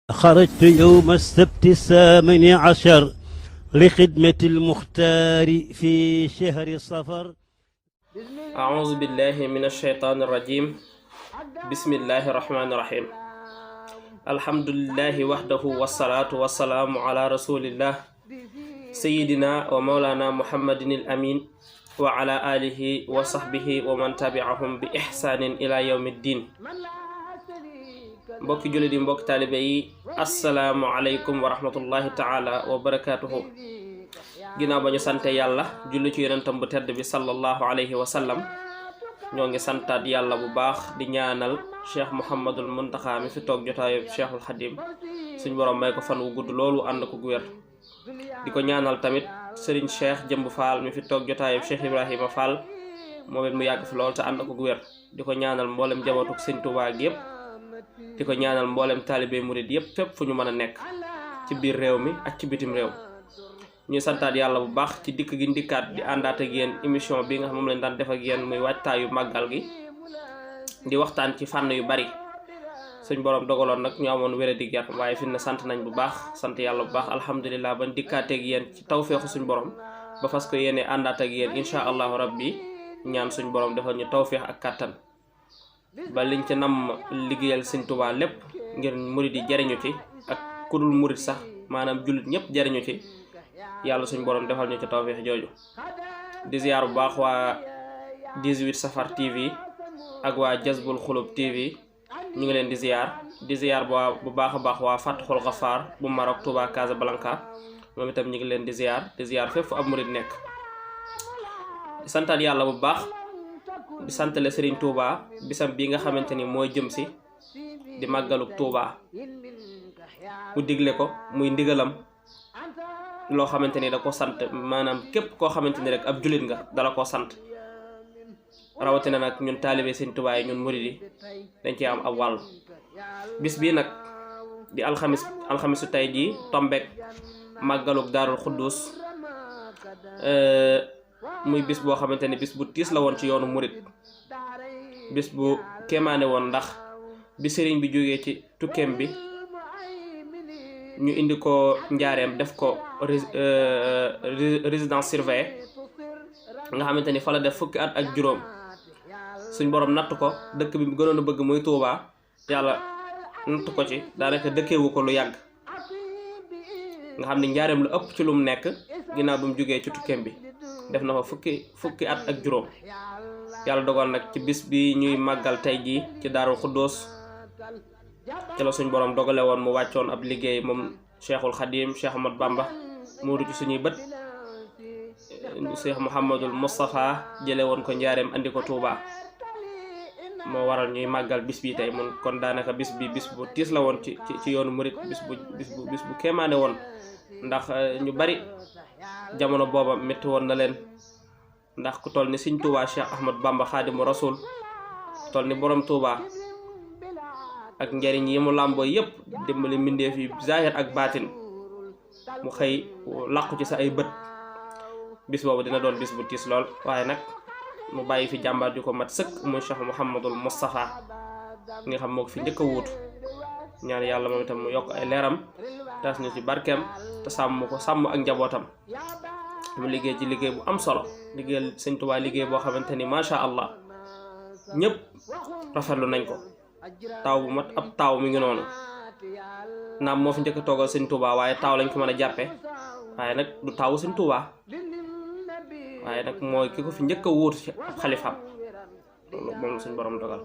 خرجت يوم السبت الثامن عشر لخدمة المختار في شهر صفر. أعوذ بالله من الشيطان الرجيم. بسم الله الرحمن الرحيم. الحمد لله وحده والصلاة والسلام على رسول الله سيدنا ومولانا محمد الأمين وعلى آله وصحبه ومن تبعهم بإحسان إلى يوم الدين. mbokki jullit yi mbokki taalibe yi assalaamu aleykum wa rahmatullahi taala wa barakatuhu. ginnaaw ba ñu sante yàlla julli ci yonentam bu tedd bi sallallahu alayhi wa sallam, ñoo ngi santaat yàlla bu baax di ñaanal cheikh Mouhamadul Muntaxa mi fi toog jotaayu cheikhul Xadim suñ borom may ko fan wu gudd loolu ànd ko gu wér. di ko ñaanal tamit Serigne Cheikh Jëmb Fall mi fi toog jotaayu Cheikh Ibrahima Fall moom it mu yàgg fi loolu te ànd ko gu wér. di ko ñaanal mboolem jabootuk Sëñ Tuubaa gi yëpp, di ko ñaanal mboolem taalibe murid yëpp fépp fu ñu mën a nekk ci biir réew mi ak ci bitim réew. ñuy santaat yàlla bu baax ci dikk gi ndikkaat di àndaat ak yéen émission bi nga xam moom lañ daan def ak yéen muy waajtaayu màggal gi, di waxtaan ci fànn yu bari. suñ borom dogaloon nag ñu amoon wéré di gert, waaye fi ne sant nañ bu baax, sant yàlla bu baax alhamdulilah bañ dikkaateeg yéen ci tawféexu suñ borom ba fas ko yéene àndaat ak yéen incha allahu rabbi. ñaan suñ borom defal ñu tawféex ak kàttan ba liñ ci nam liggéeyal Sëñ Tuubaa lépp ngir murid yi jariñu ci ak kudul murid sax maanaam jullit ñëpp jariñu ci, yàlla suñ borom defal ñu ci tawféex jooju. di ziar bu baax waa 18 Safar TV ak waa Jazbul Xulub TV, ñu ngi leen di ziar bu baax a baax waa Fatxul Xafaar bu Maroc Touba Casablanca, moom itam ñu ngi leen di ziar fépp fu ab murid nekk. di santaat yàlla bu baax, di santale Serigne Touba bisam bi nga xamante ni mooy jëm si di màggaluk Touba. mu digle ko muy ndigalam loo xamante ni da ko sant, maanaam képp koo xamante ni rek ab jullit nga dala ko sant, rawatina nag ñun taalibe Sëñ Touba yi ñun murid yi dañ ci am ab wàll. bis bii nag di alxamisu tey jii tombek màggaluk Daarul Xuddus, muy bis boo xamante ni bis bu tiis la woon ci yoonu murid, bis bu kéemaane woon ndax bi sëriñ bi jógee ci tukkeem bi ñu indi ko njaareem def ko résidence surveillée nga xamante ni fa la def fukki at ak juróom. suñ borom natt ko dëkk bi gënoon a bëgg muy Touba, yàlla natt ko ci daanaka dëkkeewu ko lu yàgg, nga xam ni njaareem lu ëpp ci lu mu nekk ginnaaw bi mu jógee ci tukkeem bi def na fa fukki at ak juróom. yàlla dogal nag ci bis bi ñuy màggal tey jii ci Daarul Xuddoos ci la suñ borom dogale woon mu wàccoon ab liggéey moom Cheikhul Xadim Cheikh Ahmad Bamba mu du ci suñuy bët. Cheikh Mouhamadul Moustapha jële woon ko njaareem andi ko Touba, moo waral ñuy màggal bis bi tey mun kon daanaka bis bu tiis la woon ci yoonu murit, bis bu kéemaane woon ndax ñu bari jamono booba métti woon na leen, ndax ku toll ni Sëñ Touba Cheikh Ahmad Bamba Xaadimu Rasul toll ni borom Touba ak njariñ yi mu làmboo yépp dimbali mbindeef yi zahir ak baatin, mu xëy làqu ci sa ay bët. bis boobu dina doon bis bu tiis lool, waaye nag mu bàyyi fi jàmbaar ju ko mat sëkk muy Cheikh Mouhamadul Moustapha nga xam moo ko fi njëkk a wuutu. ñaan yàlla moom itam mu yokk ay leeram, tas ñu ci barkeem te sàmm ak njabootam. mu liggéey ci liggéey bu am solo, liggéeyal Sëñ Tuubaa liggéey boo xamante ni macha allah ñëpp rafetlu nañ ko. taaw bu mat ab taaw mi ngi noonu, naam moo fi njëkk a toogal Sëñ Tuubaa waaye taaw lañ ko mën a jàppe, waaye nag du taawu Sëñ Tuubaa, waaye nag mooy ki ko fi njëkk a wuutu ci ab xalifaam. loolu moom la suñ borom dogal.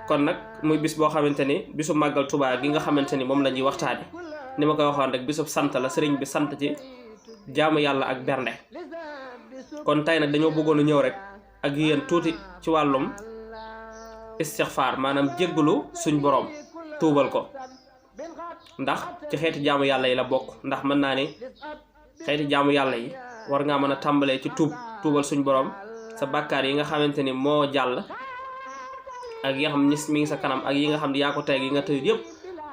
kon nag muy bis boo xamante ni bisu màggal Touba gi nga xamante ni moom la ñuy waxtaane, ni ma koy waxoon rek bisub sant la, sëriñ bi sant ci jaamu yàlla ak bernde. kon tey nag dañoo bëggoon a ñëw rek ak yéen tuuti ci wàllum istixfaar, maanaam jéggalu suñ borom, tuubal ko, ndax ci xeeti jaamu yàlla yi la bokk. ndax mën naa ni xeeti jaamu yàlla yi war ngaa mën a tàmbalee ci tuubal suñ borom sa bàkkaar yi nga xamante ni moo jàll ak yi nga xam ni mi ngi sa kanam ak yi nga xam ne yaa ko tey yi nga tëj yëpp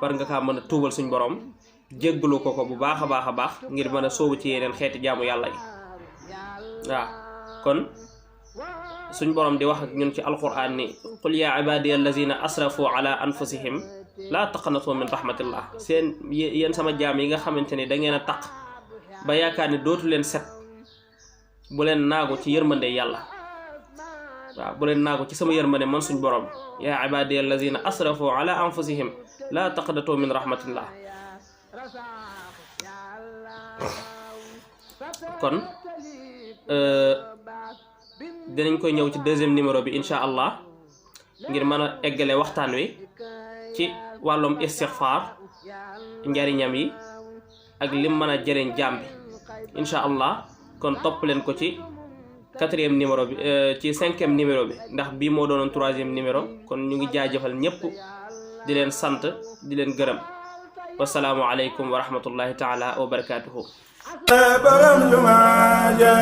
war nga kaa mën a tuubal suñ borom, jéggalu ko bu baax a baax ngir mën a sóobu ci yeneen xeeti jaamu yàlla yi. waaw kon suñ borom di wax ak ñun ci alquran ni qul yaa ibadiya allazina asrafu ala anfusihim laa taqnatu min rahmatillah seen yéen sama jaam yi nga xamante ni da ngeen a taq ba yaakaar ni dootu leen set bu leen naagu ci yërmande yàlla waaw bu leen naagu ci sama yërmande man suñ borom yaa ibadiya allazina asrafu ala anfusihim laa taqnatu min rahmatillah kon dinañ koy ñëw ci deuxième numéro bi incha allah ngir mën a eggale waxtaan wi ci wàllum istixfaar njariñam yi ak lim mën a jëriñ jaam bi incha allah kon topp leen ko ci quatrième numéro bi ci cinquième numéro bi ndax bii moo doonoon troisième numéro kon ñu ngi jaajëfal ñëpp di leen sant di leen gërëm wasalaamu aleykum wa rahmatullahi taala wa barakatuhu baram juma ja